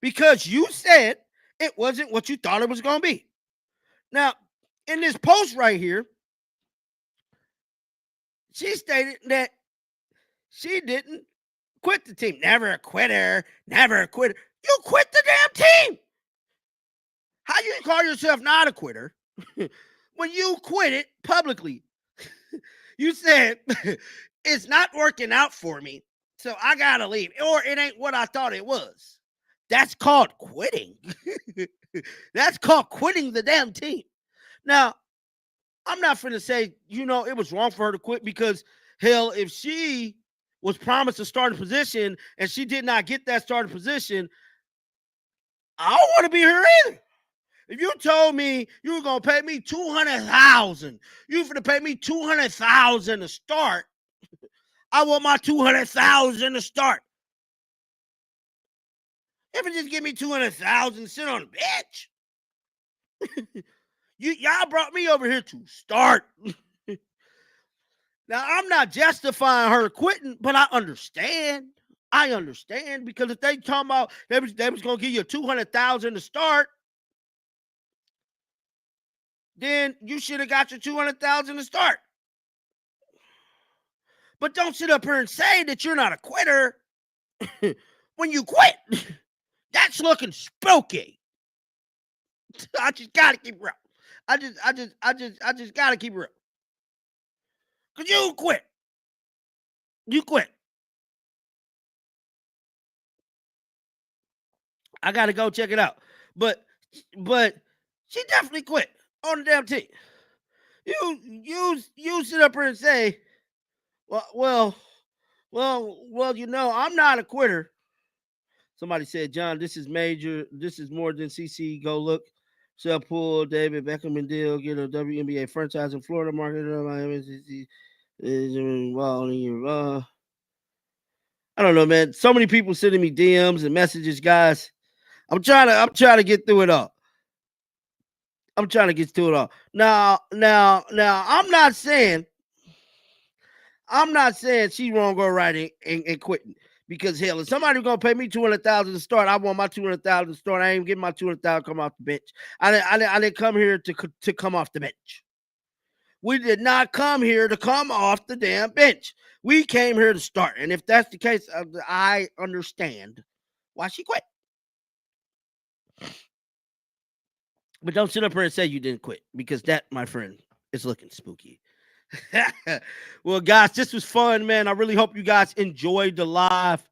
Because you said it wasn't what you thought it was going to be. Now, in this post right here, she stated that she didn't quit the team. Never a quitter. Never a quitter. You quit the damn team. How you call yourself not a quitter when you quit it publicly? You said, it's not working out for me, so I got to leave. Or it ain't what I thought it was. That's called quitting. That's called quitting the damn team. Now, I'm not finna say, it was wrong for her to quit because, hell, if she was promised a starting position and she did not get that starting position, I don't want to be her either. If you told me you were going to pay me $200,000, you were going to pay me $200,000 to start, I want my $200,000 to start. If it just give me $200,000, sit on the bench. Y'all brought me over here to start. Now, I'm not justifying her quitting, but I understand. I understand because if they talking about they was going to give you $200,000 to start, then you should have got your $200,000 to start. But don't sit up here and say that you're not a quitter when you quit. That's looking spooky. I just gotta keep real. I just gotta keep real. Cause you quit. You quit. I gotta go check it out. But she definitely quit on the damn team. You sit up here and say, well, I'm not a quitter. Somebody said, John, this is major. This is more than CC. Go look. Sell Pool, David Beckham and deal. Get a WNBA franchise in Florida market. Miami, I don't know, man. So many people sending me DMs and messages, guys. I'm trying to get through it all. I'm trying to get through it all. Now, I'm not saying she's wrong or right and quitting. Because hell, if somebody's gonna pay me $200,000 to start, I want my $200,000 to start. I ain't getting my $200,000 come off the bench. I didn't come here to come off the bench. We did not come here to come off the damn bench. We came here to start. And if that's the case, I understand why she quit. But don't sit up here and say you didn't quit, because that, my friend, is looking spooky. Well, guys, this was fun, man. I really hope you guys enjoyed the live.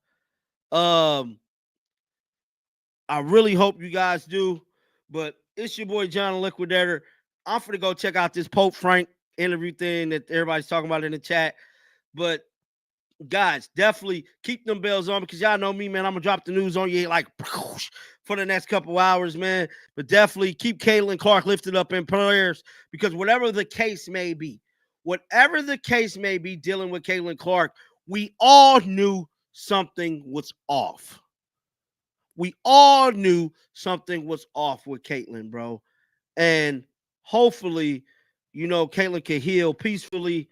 I really hope you guys do. But it's your boy John the Liquidator. I'm finna go check out this Pope Frank interview thing that everybody's talking about in the chat. But guys, definitely keep them bells on, because y'all know me, man. I'm gonna drop the news on you like for the next couple hours, man. But definitely keep Caitlin Clark lifted up in prayers, because whatever the case may be dealing with Caitlin Clark, we all knew something was off. We all knew something was off with Caitlin, bro. And hopefully, Caitlin can heal peacefully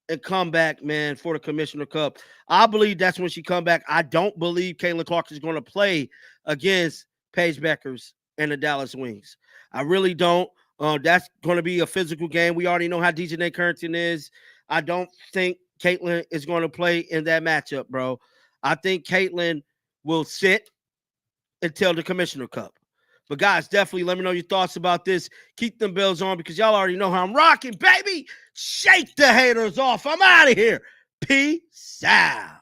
and come back, man, for the Commissioner Cup. I believe that's when she come back. I don't believe Caitlin Clark is going to play against Paige Beckers and the Dallas Wings. I really don't. That's going to be a physical game. We already know how Dejanay Currington is. I don't think Caitlin is going to play in that matchup, bro. I think Caitlin will sit until the Commissioner Cup. But guys, definitely let me know your thoughts about this. Keep them bells on because y'all already know how I'm rocking, baby. Shake the haters off. I'm out of here. Peace out.